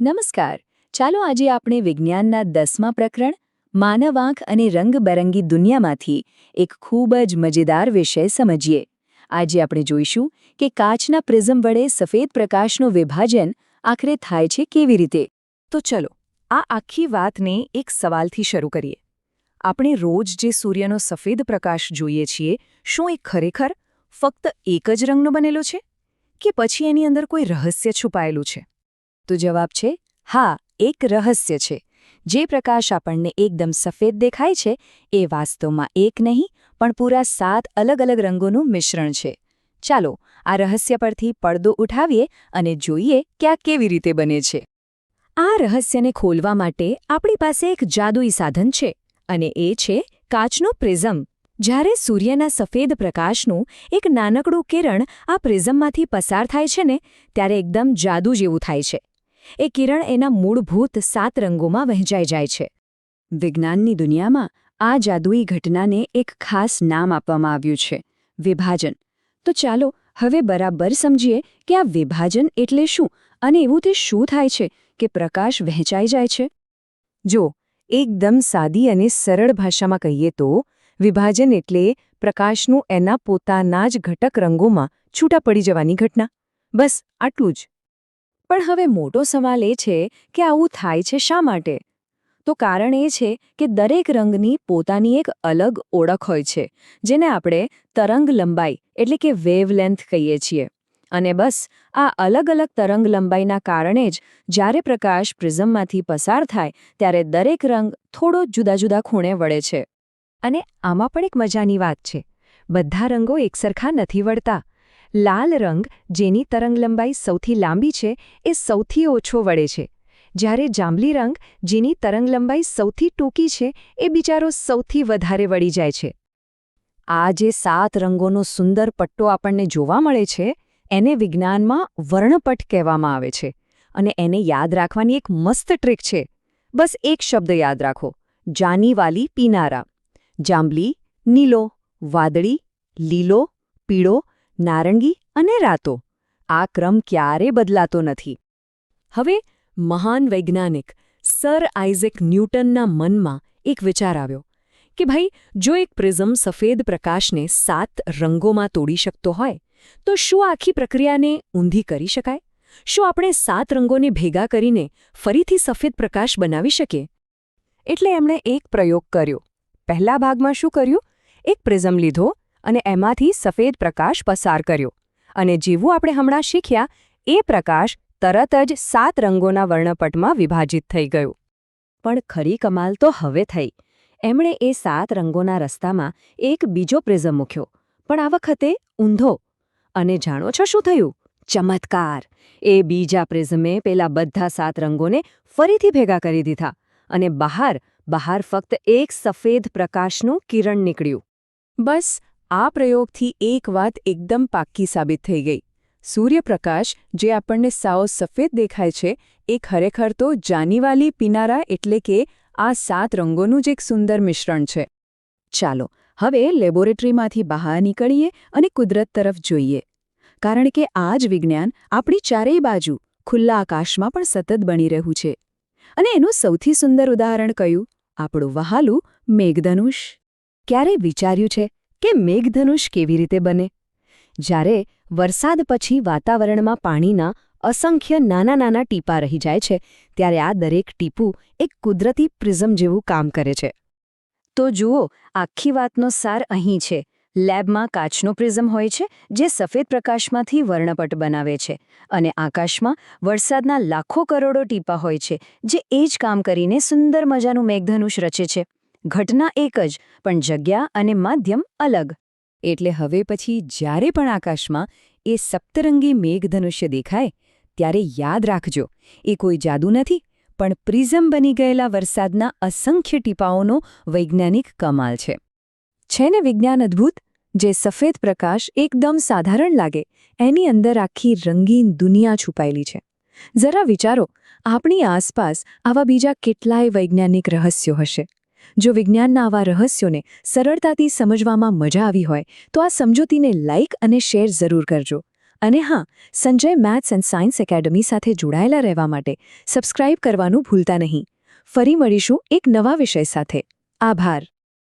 નમસ્કાર. ચાલો આજે આપણે વિજ્ઞાનના 10મા પ્રકરણ માનવ આંખ અને રંગબેરંગી દુનિયામાંથી એક ખૂબ જ મજેદાર વિષય સમજીએ. આજે આપણે જોઈશું કે કાચના પ્રિઝમ વડે સફેદ પ્રકાશનું વિભાજન આખરે થાય છે કેવી રીતે. તો ચલો આ આખી વાતને એક સવાલથી શરૂ કરીએ. આપણે રોજ જે સૂર્યનો સફેદ પ્રકાશ જોઈએ છીએ, શું એ ખરેખર ફક્ત એક જ રંગનો બનેલો છે કે પછી એની અંદર કોઈ રહસ્ય છુપાયેલું છે? તો જવાબ છે હા, એક રહસ્ય છે. જે પ્રકાશ આપણને એકદમ સફેદ દેખાય છે એ વાસ્તવમાં એક નહીં પણ પૂરા 7 અલગ અલગ રંગોનું મિશ્રણ છે. ચાલો આ રહસ્ય પરથી પડદો ઉઠાવીએ અને જોઈએ કે આ કેવી રીતે બને છે. આ રહસ્યને ખોલવા માટે આપણી પાસે એક જાદુઈ સાધન છે અને એ છે કાચનો પ્રિઝમ. જ્યારે સૂર્યના સફેદ પ્રકાશનું એક નાનકડું કિરણ આ પ્રિઝમમાંથી પસાર થાય છે ને ત્યારે એકદમ જાદુ જેવું થાય છે. એ કિરણ એના મૂળભૂત 7 રંગોમાં વહેંચાઈ જાય છે. વિજ્ઞાનની દુનિયામાં આ જાદુઈ ઘટનાને એક ખાસ નામ આપવામાં આવ્યું છે, વિભાજન. તો ચાલો હવે બરાબર સમજીએ કે આ વિભાજન એટલે શું અને એવું તે શું થાય છે કે પ્રકાશ વહેંચાઈ જાય છે. જો એકદમ સાદી અને સરળ ભાષામાં કહીએ તો વિભાજન એટલે પ્રકાશનું એના પોતાના જ ઘટક રંગોમાં છૂટા પડી જવાની ઘટના. બસ આટલું જ. પણ હવે મોટો સવાલ એ છે કે આવું થાય છે શા માટે? તો કારણ એ છે કે દરેક રંગની પોતાની એક અલગ ઓળખ હોય છે, જેને આપણે તરંગ લંબાઈ એટલે કે વેવલેન્થ કહીએ છીએ. અને બસ આ અલગ અલગ તરંગ લંબાઈના કારણે જ જ્યારે પ્રકાશ પ્રિઝમમાંથી પસાર થાય ત્યારે દરેક રંગ થોડો જુદા જુદા ખૂણે વળે છે. અને આમાં પણ એક મજાની વાત છે. બધા રંગો એકસરખા નથી વળતા. લાલ રંગ, જેની તરંગલંબાઈ સૌથી લાંબી છે, એ સૌથી ઓછો વળે છે. જ્યારે જાંબલી રંગ, જેની તરંગલંબાઈ સૌથી ટૂંકી છે, એ બિચારો સૌથી વધારે વળી જાય છે. આ જે 7 રંગોનો સુંદર પટ્ટો આપણને જોવા મળે છે એને વિજ્ઞાનમાં વર્ણપટ કહેવામાં આવે છે. અને એને યાદ રાખવાની એક મસ્ત ટ્રીક છે. બસ એક શબ્દ યાદ રાખો: જાની વાલી પીનારા. જાંબલી, નીલો, વાદળી, લીલો, પીળો, નારંગી અને રાતો. આ ક્રમ ક્યારેય બદલાતો નથી. હવે મહાન વૈજ્ઞાનિક સર આઇઝેક ન્યૂટનના મનમાં એક વિચાર આવ્યો કે ભાઈ, જો એક પ્રિઝમ સફેદ પ્રકાશને 7 રંગોમાં તોડી શકતો હોય તો શું આખી પ્રક્રિયાને ઊંધી કરી શકાય? શું આપણે 7 રંગોને ભેગા કરીને ફરીથી સફેદ પ્રકાશ બનાવી શકીએ? એટલે એમણે એક પ્રયોગ કર્યો. પહેલા ભાગમાં શું કર્યું? એક પ્રિઝમ લીધો અને એમાંથી સફેદ પ્રકાશ પસાર કર્યો. અને જેવું આપણે હમણાં શીખ્યા, એ પ્રકાશ તરત જ 7 રંગોના વર્ણપટમાં વિભાજિત થઈ ગયો. પણ ખરી કમાલ તો હવે થઈ. એમણે એ 7 રંગોના રસ્તામાં એક બીજો પ્રિઝમ મૂક્યો, પણ આ વખતે ઊંધો. અને જાણો છો શું થયું? ચમત્કાર! એ બીજા પ્રિઝમે પેલા બધા 7 રંગોને ફરીથી ભેગા કરી દીધા અને બહાર ફક્ત એક સફેદ પ્રકાશનું કિરણ નીકળ્યું. બસ આ પ્રયોગથી એક વાત એકદમ પાક્કી સાબિત થઈ ગઈ. સૂર્યપ્રકાશ, જે આપણને સાવ સફેદ દેખાય છે, એ ખરેખર તો જાનીવાલી પીનારા એટલે કે આ 7 રંગોનું જ એક સુંદર મિશ્રણ છે. ચાલો હવે લેબોરેટરીમાંથી બહાર નીકળીએ અને કુદરત તરફ જોઈએ. કારણ કે આ જ વિજ્ઞાન આપણી ચારેય બાજુ ખુલ્લા આકાશમાં પણ સતત બની રહ્યું છે. અને એનું સૌથી સુંદર ઉદાહરણ કયું? આપણું વહાલું મેઘધનુષ. ક્યારેય વિચાર્યું છે કે મેઘધનુષ કેવી રીતે બને? જ્યારે વરસાદ પછી વાતાવરણમાં પાણીના અસંખ્ય નાના નાના ટીપાં રહી જાય છે, ત્યારે આ દરેક ટીપું એક કુદરતી પ્રિઝમ જેવું કામ કરે છે. તો જુઓ, આખી વાતનો સાર અહીં છે. લેબમાં કાચનો પ્રિઝમ હોય છે, જે સફેદ પ્રકાશમાંથી વર્ણપટ બનાવે છે. અને આકાશમાં વરસાદના લાખો કરોડો ટીપાં હોય છે, જે એ જ કામ કરીને સુંદર મજાનું મેઘધનુષ રચે છે. ઘટના એક જ, પણ જગ્યા અને માધ્યમ અલગ. એટલે હવે પછી જ્યારે પણ આકાશમાં એ સપ્તરંગી મેઘધનુષ્ય દેખાય, ત્યારે યાદ રાખજો, એ કોઈ જાદુ નથી, પણ પ્રિઝમ બની ગયેલા વરસાદના અસંખ્ય ટીપાઓનો વૈજ્ઞાનિક કમાલ છે. છે ને વિજ્ઞાન અદ્ભુત? જે સફેદ પ્રકાશ એકદમ સાધારણ લાગે, એની અંદર આખી રંગીન દુનિયા છુપાયેલી છે. જરા વિચારો, આપણી આસપાસ આવા બીજા કેટલાય વૈજ્ઞાનિક રહસ્યો હશે. જો વિજ્ઞાનના આવા રહસ્યોને સરળતાથી સમજવામાં મજા આવી હોય તો આ સમજૂતીને લાઇક અને શેર જરૂર કરજો. અને હા, Sanjay maths and science academy સાથે જોડાયેલા રહેવા માટે સબસ્ક્રાઇબ કરવાનું ભૂલતા નહીં. ફરી મળીશું એક નવા વિષય સાથે. આભાર.